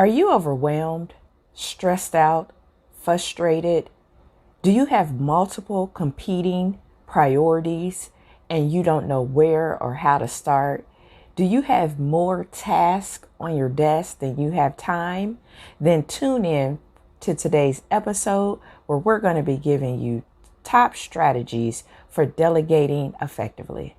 Are you overwhelmed, stressed out, frustrated? Do you have multiple competing priorities and you don't know where or how to start? Do you have more tasks on your desk than you have time? Then tune in to today's episode where we're going to be giving you top strategies for delegating effectively.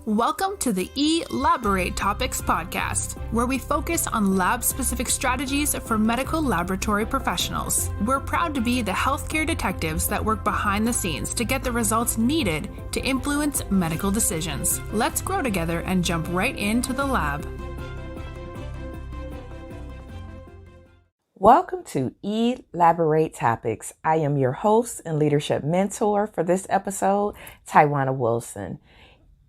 Welcome to the eLABorate Topics podcast, where we focus on lab-specific strategies for medical laboratory professionals. We're proud to be the healthcare detectives that work behind the scenes to get the results needed to influence medical decisions. Let's grow together and jump right into the lab. Welcome to eLABorate Topics. I am your host and leadership mentor for this episode, Tywauna Wilson.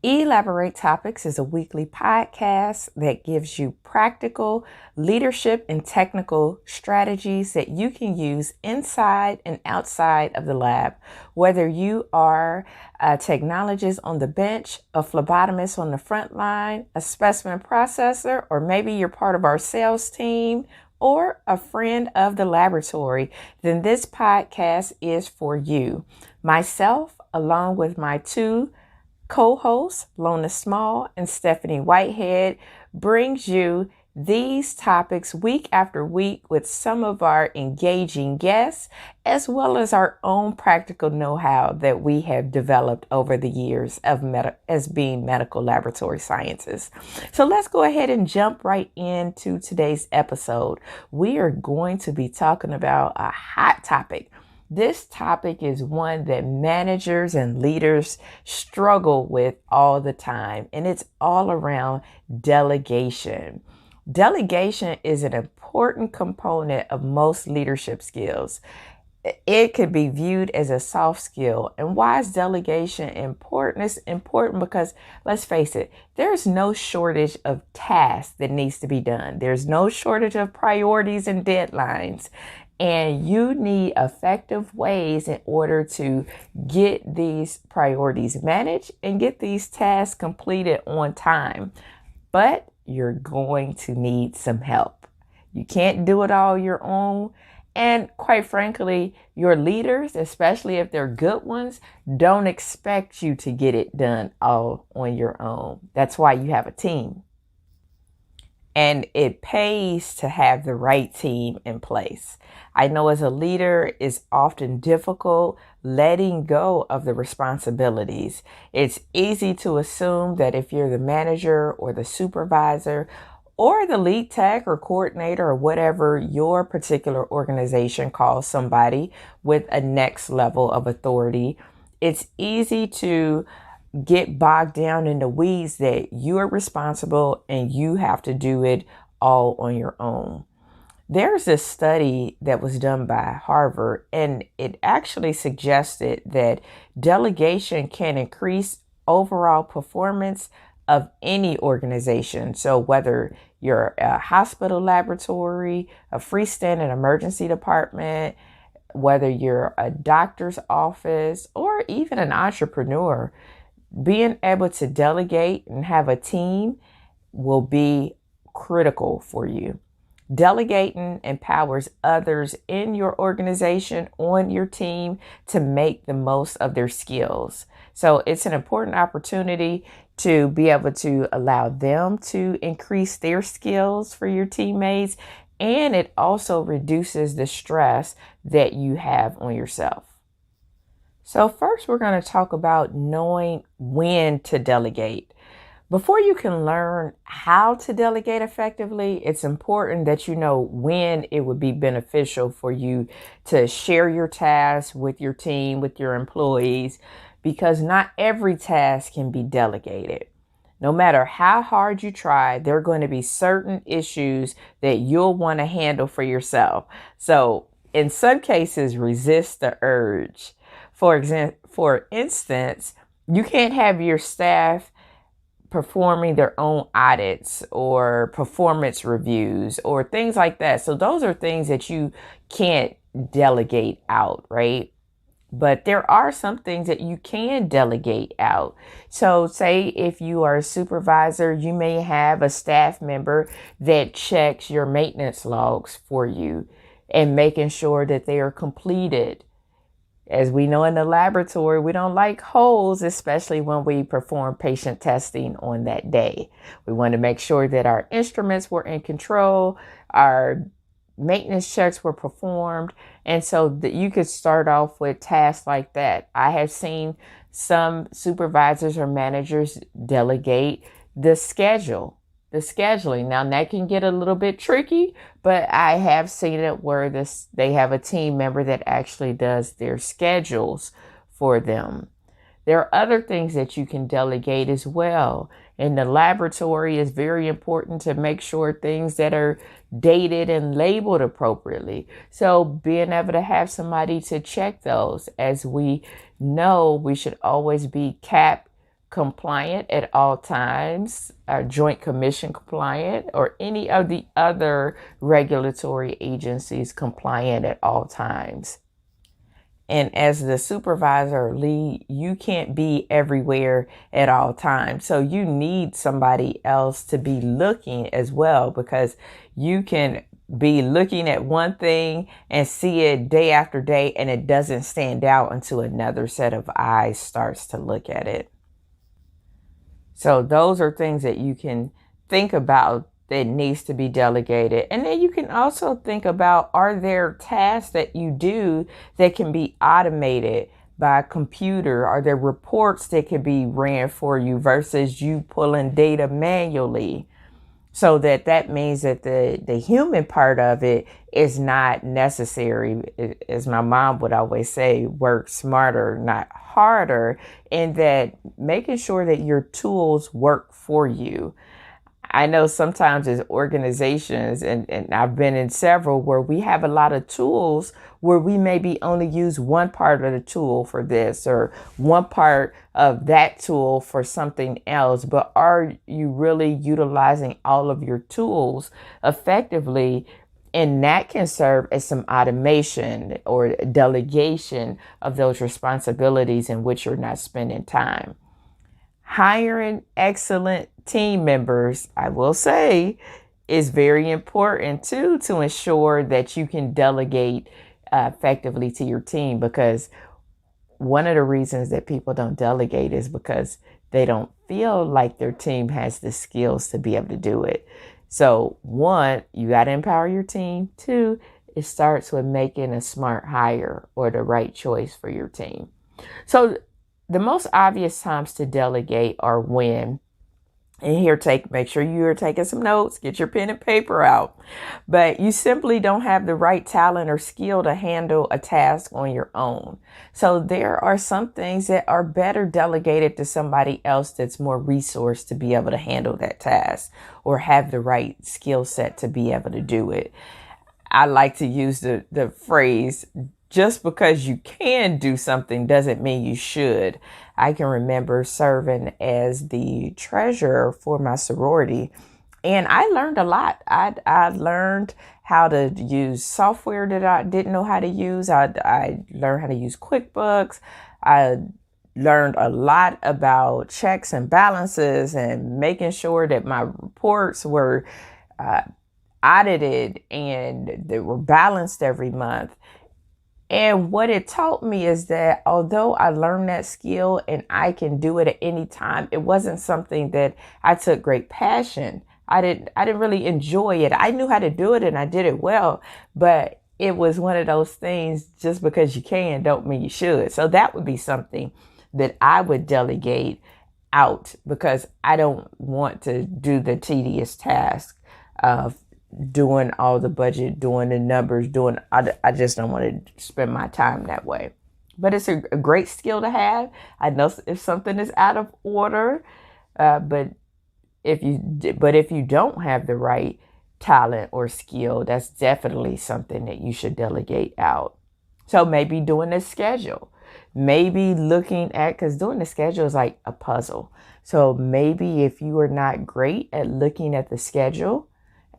eLABorate Topics is a weekly podcast that gives you practical leadership and technical strategies that you can use inside and outside of the lab. Whether you are a technologist on the bench, a phlebotomist on the front line, a specimen processor, or maybe you're part of our sales team, or a friend of the laboratory, then this podcast is for you. Myself, along with my two co-hosts, Lona Small and Stephanie Whitehead, brings you these topics week after week with some of our engaging guests, as well as our own practical know-how that we have developed over the years of as being medical laboratory scientists. So let's go ahead and jump right into today's episode. We are going to be talking about a hot topic. This topic is one that managers and leaders struggle with all the time, and it's all around delegation. Delegation is an important component of most leadership skills. It could be viewed as a soft skill. And why is delegation important? It's important because, let's face it, there's no shortage of tasks that needs to be done. There's no shortage of priorities and deadlines. And you need effective ways in order to get these priorities managed and get these tasks completed on time. But you're going to need some help. You can't do it all your own. And quite frankly, your leaders, especially if they're good ones, don't expect you to get it done all on your own. That's why you have a team. And it pays to have the right team in place. I know as a leader, it's often difficult letting go of the responsibilities. It's easy to assume that if you're the manager or the supervisor or the lead tech or coordinator or whatever your particular organization calls somebody with a next level of authority, it's easy to get bogged down in the weeds that you are responsible and you have to do it all on your own. There's a study that was done by Harvard, and it actually suggested that delegation can increase overall performance of any organization. So whether you're a hospital laboratory, a freestanding emergency department, whether you're a doctor's office, or even an entrepreneur, being able to delegate and have a team will be critical for you. Delegating empowers others in your organization, on your team, to make the most of their skills. So it's an important opportunity to be able to allow them to increase their skills for your teammates. And it also reduces the stress that you have on yourself. So first, we're going to talk about knowing when to delegate. Before you can learn how to delegate effectively, it's important that you know when it would be beneficial for you to share your tasks with your team, with your employees, because not every task can be delegated. No matter how hard you try, there are going to be certain issues that you'll want to handle for yourself. So in some cases, resist the urge. For instance, you can't have your staff performing their own audits or performance reviews or things like that. So those are things that you can't delegate out, right? But there are some things that you can delegate out. So say if you are a supervisor, you may have a staff member that checks your maintenance logs for you and making sure that they are completed. As we know in the laboratory, we don't like holes, especially when we perform patient testing on that day. We want to make sure that our instruments were in control, our maintenance checks were performed, and so that you could start off with tasks like that. I have seen some supervisors or managers delegate the scheduling. Now that can get a little bit tricky, but I have seen it where they have a team member that actually does their schedules for them. There are other things that you can delegate as well. In the laboratory, it's very important to make sure things that are dated and labeled appropriately. So being able to have somebody to check those. As we know, we should always be CAP compliant at all times, Joint Commission compliant, or any of the other regulatory agencies compliant at all times. And as the supervisor or lead, you can't be everywhere at all times. So you need somebody else to be looking as well, because you can be looking at one thing and see it day after day, and it doesn't stand out until another set of eyes starts to look at it. So those are things that you can think about that needs to be delegated. And then you can also think about, are there tasks that you do that can be automated by a computer? Are there reports that can be ran for you versus you pulling data manually? So that means that the human part of it is not necessary. As my mom would always say, work smarter, not harder, and that making sure that your tools work for you. I know sometimes as organizations, and I've been in several, where we have a lot of tools where we maybe only use one part of the tool for this or one part of that tool for something else. But are you really utilizing all of your tools effectively? And that can serve as some automation or delegation of those responsibilities in which you're not spending time. Hiring excellent team members, I will say, is very important too, to ensure that you can delegate effectively to your team. Because one of the reasons that people don't delegate is because they don't feel like their team has the skills to be able to do it. So one, you got to empower your team. Two, it starts with making a smart hire or the right choice for your team. So the most obvious times to delegate are when, and here, make sure you're taking some notes, get your pen and paper out, but you simply don't have the right talent or skill to handle a task on your own. So there are some things that are better delegated to somebody else that's more resourced to be able to handle that task or have the right skill set to be able to do it. I like to use the phrase, just because you can do something doesn't mean you should. I can remember serving as the treasurer for my sorority, and I learned a lot. I learned how to use software that I didn't know how to use. I learned how to use QuickBooks. I learned a lot about checks and balances and making sure that my reports were audited and they were balanced every month. And what it taught me is that although I learned that skill and I can do it at any time, it wasn't something that I took great passion. I didn't really enjoy it. I knew how to do it and I did it well, but it was one of those things, just because you can don't mean you should. So that would be something that I would delegate out, because I don't want to do the tedious task of doing all the budget, doing the numbers, I just don't want to spend my time that way. But it's a great skill to have. I know if something is out of order, but if you don't have the right talent or skill, that's definitely something that you should delegate out. So maybe doing a schedule, maybe looking at, because doing the schedule is like a puzzle. So maybe if you are not great at looking at the schedule,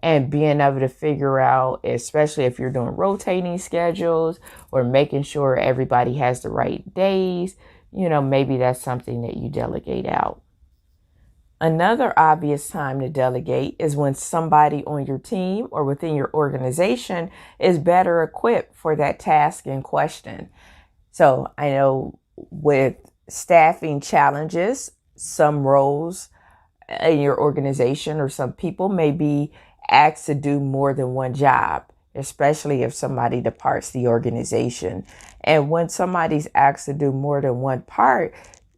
and being able to figure out, especially if you're doing rotating schedules or making sure everybody has the right days, maybe that's something that you delegate out. Another obvious time to delegate is when somebody on your team or within your organization is better equipped for that task in question. So I know with staffing challenges, some roles in your organization or some people may be asked to do more than one job, especially if somebody departs the organization. And when somebody's asked to do more than one part,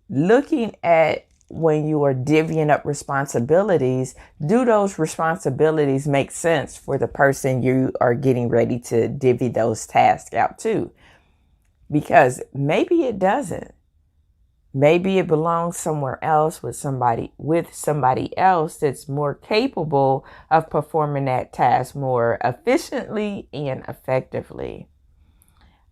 looking at when you are divvying up responsibilities, do those responsibilities make sense for the person you are getting ready to divvy those tasks out to? Because maybe it doesn't. Maybe it belongs somewhere else with somebody else that's more capable of performing that task more efficiently and effectively.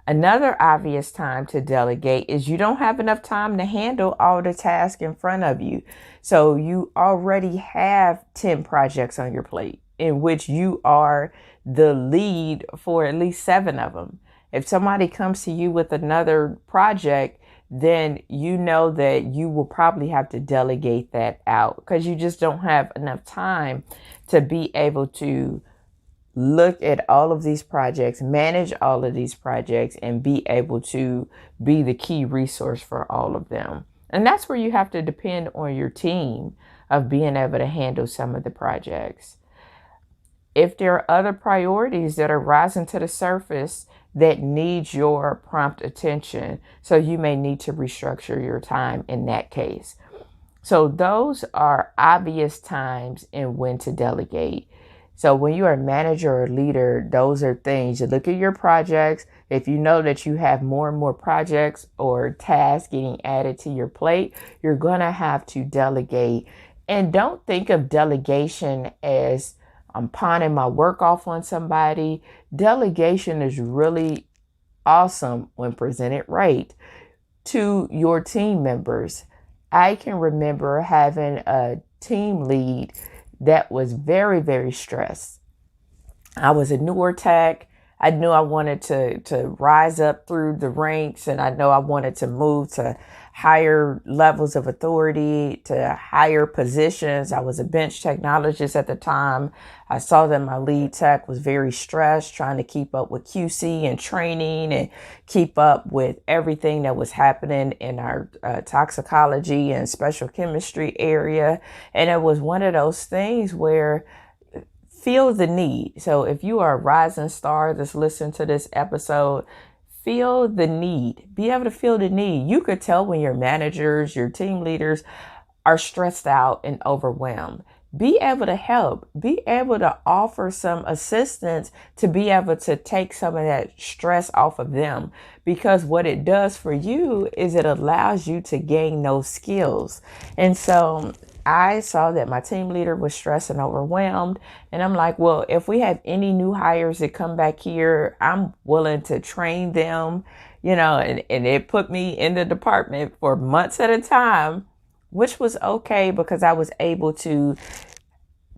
Another obvious time to delegate is you don't have enough time to handle all the tasks in front of you. So you already have 10 projects on your plate in which you are the lead for at least 7 of them. If somebody comes to you with another project, then you know that you will probably have to delegate that out because you just don't have enough time to be able to look at all of these projects, manage all of these projects, and be able to be the key resource for all of them. And that's where you have to depend on your team of being able to handle some of the projects. If there are other priorities that are rising to the surface that need your prompt attention, so you may need to restructure your time in that case. So those are obvious times in when to delegate. So when you are a manager or leader, those are things you look at your projects. If you know that you have more and more projects or tasks getting added to your plate, you're going to have to delegate. And don't think of delegation as I'm pawning my work off on somebody. Delegation is really awesome when presented right to your team members. I can remember having a team lead that was very, very stressed. I was a newer tech. I knew I wanted to rise up through the ranks, and I know I wanted to move to higher levels of authority, to higher positions. I was a bench technologist at the time. I saw that my lead tech was very stressed, trying to keep up with QC and training and keep up with everything that was happening in our toxicology and special chemistry area. And it was one of those things where feel the need. So if you are a rising star that's listening to this episode, feel the need. Be able to feel the need. You could tell when your managers, your team leaders are stressed out and overwhelmed. Be able to help. Be able to offer some assistance to be able to take some of that stress off of them. Because what it does for you is it allows you to gain those skills. And so I saw that my team leader was stressed and overwhelmed. And I'm like, well, if we have any new hires that come back here, I'm willing to train them, and it put me in the department for months at a time, which was okay because I was able to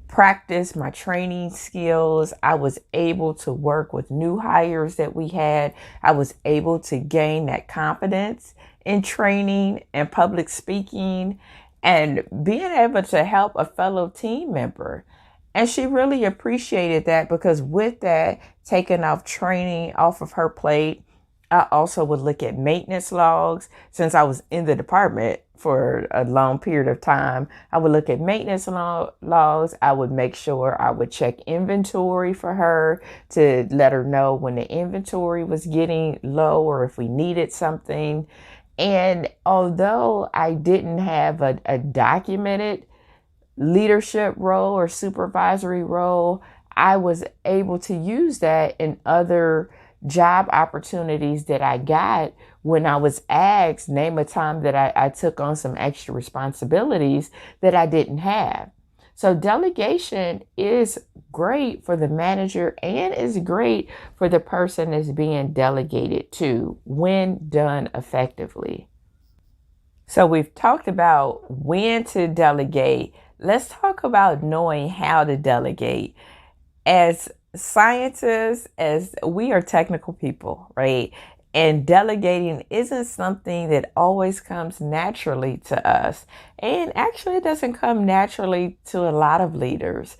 practice my training skills. I was able to work with new hires that we had. I was able to gain that confidence in training and public speaking and being able to help a fellow team member. And she really appreciated that because with that, taking off training off of her plate, I also would look at maintenance logs. Since I was in the department for a long period of time, I would look at maintenance logs. I would make sure I would check inventory for her to let her know when the inventory was getting low or if we needed something. And although I didn't have a documented leadership role or supervisory role, I was able to use that in other job opportunities that I got when I was asked, name a time that I took on some extra responsibilities that I didn't have. So delegation is great for the manager and is great for the person that's being delegated to when done effectively. So we've talked about when to delegate. Let's talk about knowing how to delegate. As scientists, as we are technical people, right? And delegating isn't something that always comes naturally to us. And actually, it doesn't come naturally to a lot of leaders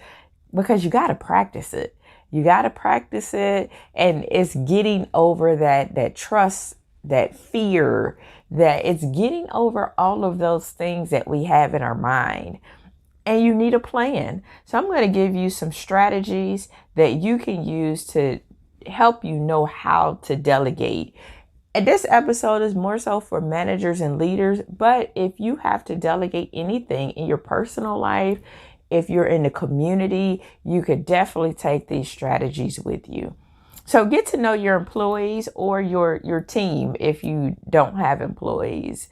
because you got to practice it. You got to practice it. And it's getting over that trust, that fear, that it's getting over all of those things that we have in our mind. And you need a plan. So I'm going to give you some strategies that you can use to help you know how to delegate. And this episode is more so for managers and leaders, but if you have to delegate anything in your personal life, if you're in the community, you could definitely take these strategies with you. So get to know your employees or your team if you don't have employees.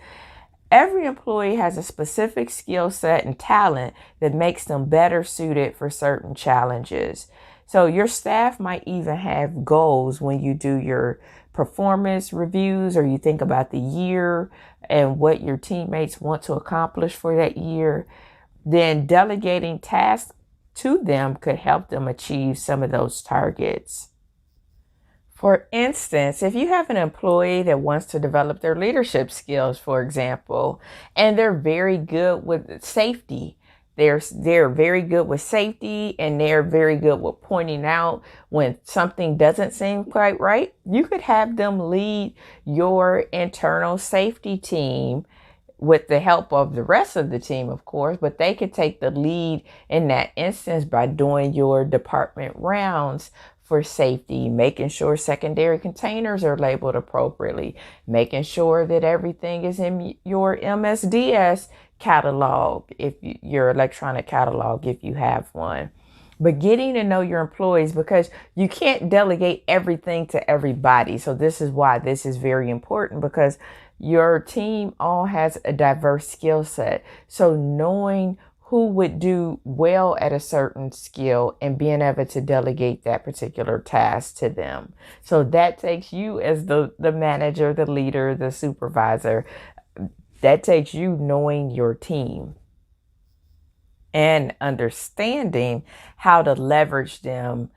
Every employee has a specific skill set and talent that makes them better suited for certain challenges. So your staff might even have goals when you do your performance reviews or you think about the year and what your teammates want to accomplish for that year. Then delegating tasks to them could help them achieve some of those targets. For instance, if you have an employee that wants to develop their leadership skills, for example, and they're very good with safety, they're very good with safety and they're very good with pointing out when something doesn't seem quite right, you could have them lead your internal safety team with the help of the rest of the team, of course, but they could take the lead in that instance by doing your department rounds for safety, making sure secondary containers are labeled appropriately, making sure that everything is in your MSDS catalog, if your electronic catalog, if you have one. But getting to know your employees, because you can't delegate everything to everybody. So this is why this is very important, because your team all has a diverse skill set. So knowing who would do well at a certain skill and being able to delegate that particular task to them. So that takes you as the manager, the leader, the supervisor. That takes you knowing your team and understanding how to leverage them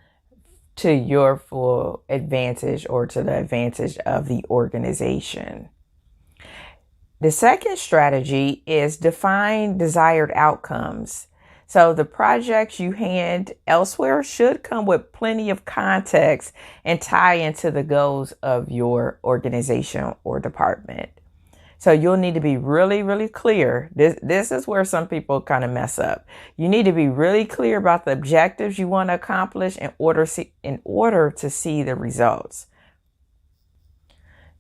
to your full advantage or to the advantage of the organization. The second strategy is define desired outcomes. So the projects you hand elsewhere should come with plenty of context and tie into the goals of your organization or department. So you'll need to be really, really clear. This is where some people kind of mess up. You need to be really clear about the objectives you want to accomplish in order to see the results.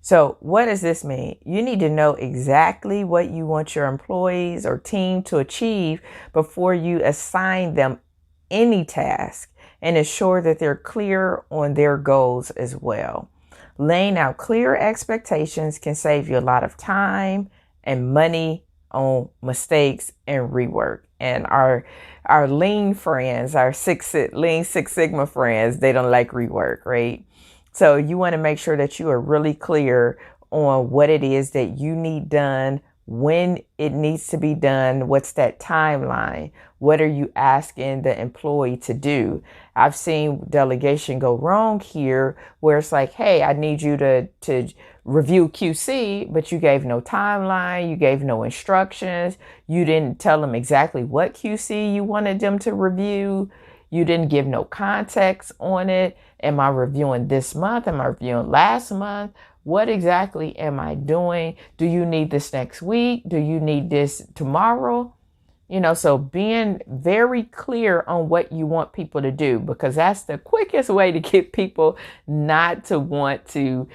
So what does this mean? You need to know exactly what you want your employees or team to achieve before you assign them any task, and ensure that they're clear on their goals as well. Laying out clear expectations can save you a lot of time and money on mistakes and rework. And our lean friends, our Lean Six Sigma friends, they don't like rework, right? So you want to make sure that you are really clear on what it is that you need done, when it needs to be done, what's that timeline, what are you asking the employee to do. I've seen delegation go wrong here where it's like, hey, I need you to review QC, but you gave no timeline, you gave no instructions, you didn't tell them exactly what QC you wanted them to review. You didn't give no context on it. Am I reviewing this month? Am I reviewing last month? What exactly am I doing? Do you need this next week? Do you need this tomorrow? So being very clear on what you want people to do, because that's the quickest way to get people not to want to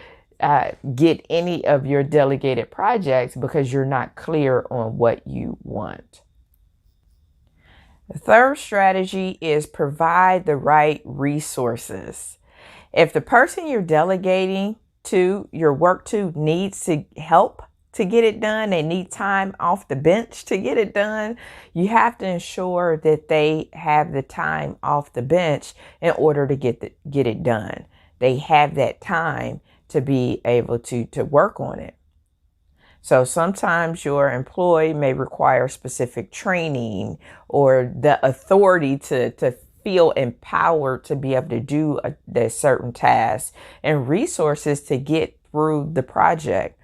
get any of your delegated projects, because you're not clear on what you want. The third strategy is provide the right resources. If the person you're delegating to your work to needs to help to get it done, they need time off the bench to get it done, you have to ensure that they have the time off the bench in order to get it done. They have that time to be able to work on it. So sometimes your employee may require specific training or the authority to feel empowered to be able to do that certain task and resources to get through the project.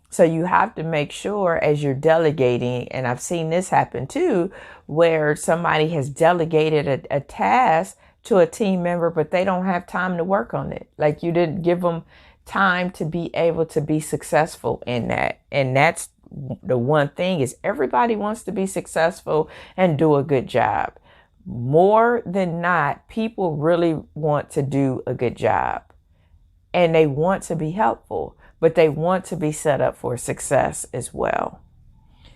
So you have to make sure as you're delegating, and I've seen this happen too, where somebody has delegated a task to a team member, but they don't have time to work on it. Like you didn't give them time to be able to be successful in that. And that's the one thing is everybody wants to be successful and do a good job. More than not, people really want to do a good job and they want to be helpful, but they want to be set up for success as well.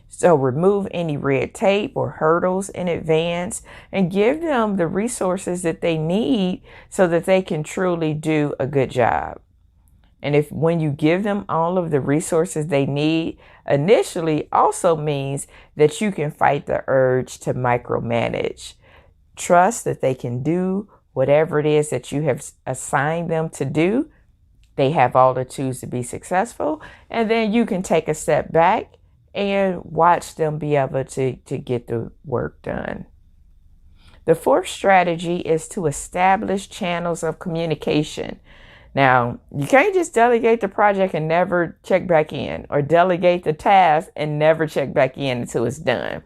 So remove any red tape or hurdles in advance and give them the resources that they need so that they can truly do a good job. And if when you give them all of the resources they need, initially also means that you can fight the urge to micromanage. Trust that they can do whatever it is that you have assigned them to do. They have all the tools to be successful. And then you can take a step back and watch them be able to get the work done. The fourth strategy is to establish channels of communication. Now, you can't just delegate the project and never check back in, or delegate the task and never check back in until it's done.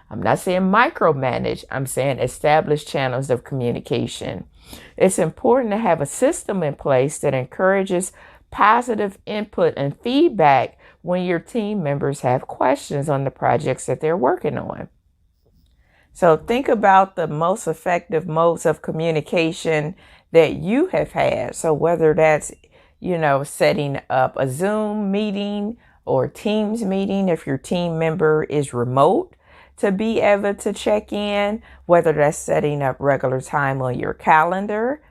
I'm not saying micromanage. I'm saying establish channels of communication. It's important to have a system in place that encourages positive input and feedback when your team members have questions on the projects that they're working on. So think about the most effective modes of communication that you have had. So whether that's, setting up a Zoom meeting or Teams meeting, if your team member is remote, to be able to check in, whether that's setting up regular time on your calendar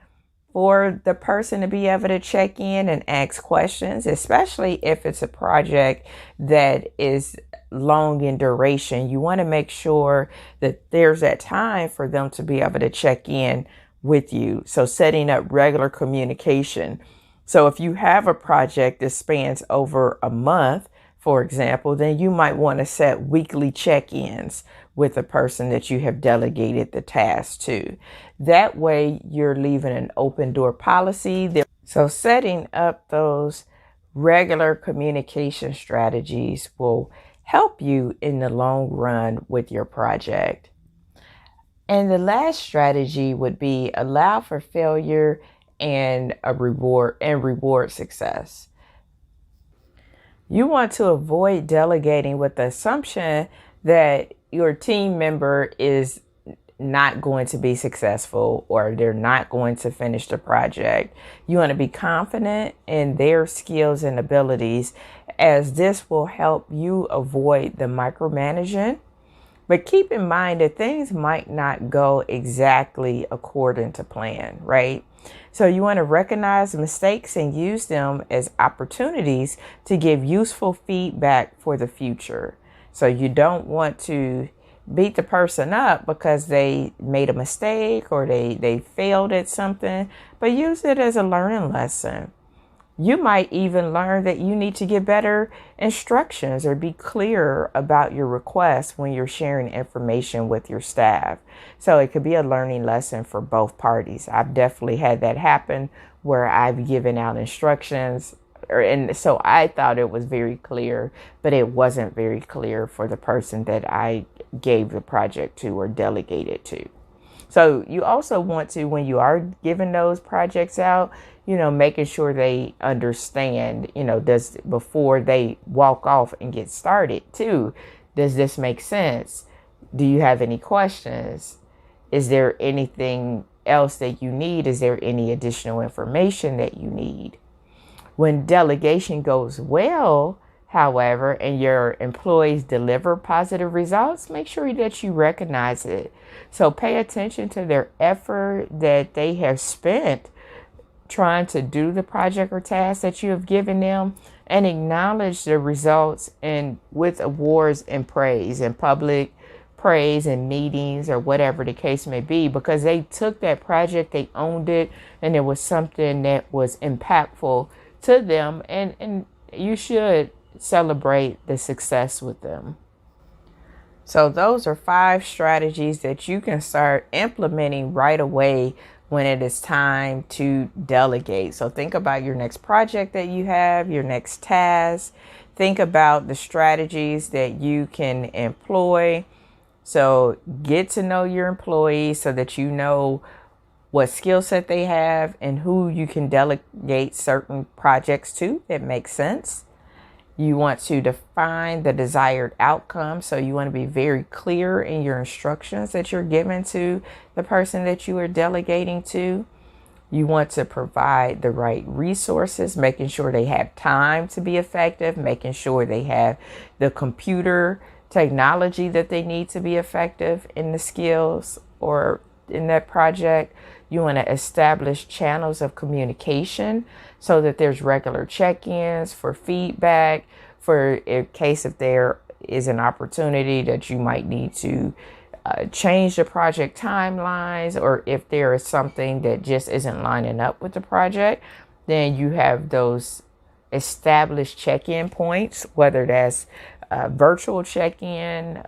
for the person to be able to check in and ask questions, especially if it's a project that is long in duration. You want to make sure that there's that time for them to be able to check in with you. So setting up regular communication. So if you have a project that spans over a month, for example, then you might want to set weekly check-ins with the person that you have delegated the task to. That way you're leaving an open door policy. So setting up those regular communication strategies will help you in the long run with your project. And the last strategy would be allow for failure and reward success. You want to avoid delegating with the assumption that your team member is not going to be successful or they're not going to finish the project. You want to be confident in their skills and abilities, as this will help you avoid the micromanaging. But keep in mind that things might not go exactly according to plan, right? So you want to recognize mistakes and use them as opportunities to give useful feedback for the future. So you don't want to beat the person up because they made a mistake or they failed at something, but use it as a learning lesson. You might even learn that you need to get better instructions or be clearer about your requests when you're sharing information with your staff. So it could be a learning lesson for both parties. I've definitely had that happen where I've given out instructions, and so I thought it was very clear, but it wasn't very clear for the person that I gave the project to or delegated to. So you also want to, when you are giving those projects out, making sure they understand, before they walk off and get started too. Does this make sense? Do you have any questions? Is there anything else that you need? Is there any additional information that you need? When delegation goes well, however, and your employees deliver positive results, make sure that you recognize it. So pay attention to their effort that they have spent trying to do the project or task that you have given them, and acknowledge the results and with awards and praise and public praise and meetings or whatever the case may be, because they took that project, they owned it, and it was something that was impactful to them, and you should celebrate the success with them. So those are 5 strategies that you can start implementing right away when it is time to delegate. So think about your next project that you have, your next task. Think about the strategies that you can employ. So get to know your employees so that you know what skill set they have and who you can delegate certain projects to that makes sense. You want to define the desired outcome. So you want to be very clear in your instructions that you're giving to the person that you are delegating to. You want to provide the right resources, making sure they have time to be effective, making sure they have the computer technology that they need to be effective in the skills or in that project. You want to establish channels of communication so that there's regular check-ins for feedback, for in case if there is an opportunity that you might need to change the project timelines, or if there is something that just isn't lining up with the project, then you have those established check-in points, whether that's virtual check-in,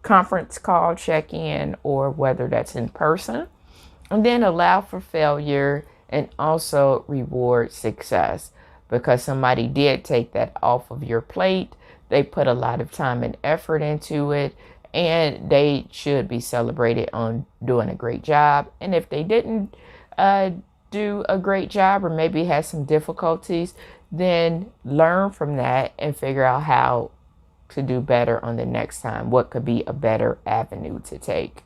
conference call check-in, or whether that's in person. And then allow for failure and also reward success, because somebody did take that off of your plate. They put a lot of time and effort into it, and they should be celebrated on doing a great job. And if they didn't do a great job or maybe had some difficulties, then learn from that and figure out how to do better on the next time. What could be a better avenue to take?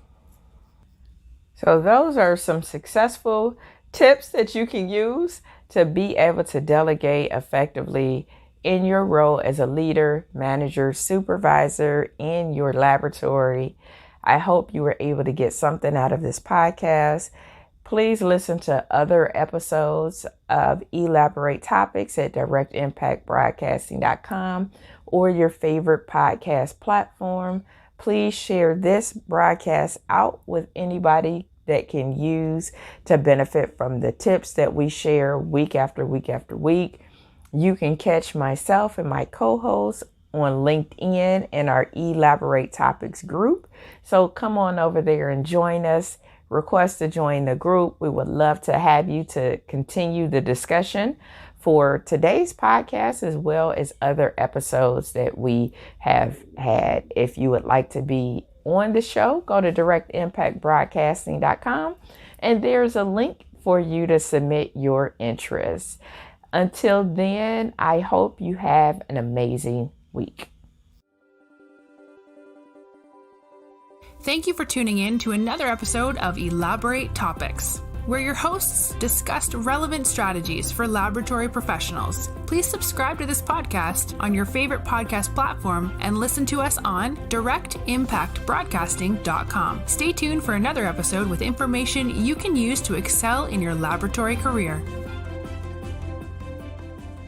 So those are some successful tips that you can use to be able to delegate effectively in your role as a leader, manager, supervisor in your laboratory. I hope you were able to get something out of this podcast. Please listen to other episodes of eLABorate topics at directimpactbroadcasting.com or your favorite podcast platform. Please share this broadcast out with anybody that can use to benefit from the tips that we share week after week after week. You can catch myself and my co-hosts on LinkedIn in our eLABorate topics group. So come on over there and join us. Request to join the group. We would love to have you to continue the discussion for today's podcast, as well as other episodes that we have had. If you would like to be on the show, go to directimpactbroadcasting.com and there's a link for you to submit your interest. Until then, I hope you have an amazing week. Thank you for tuning in to another episode of eLABorate Topics, where your hosts discussed relevant strategies for laboratory professionals. Please subscribe to this podcast on your favorite podcast platform and listen to us on directimpactbroadcasting.com. Stay tuned for another episode with information you can use to excel in your laboratory career.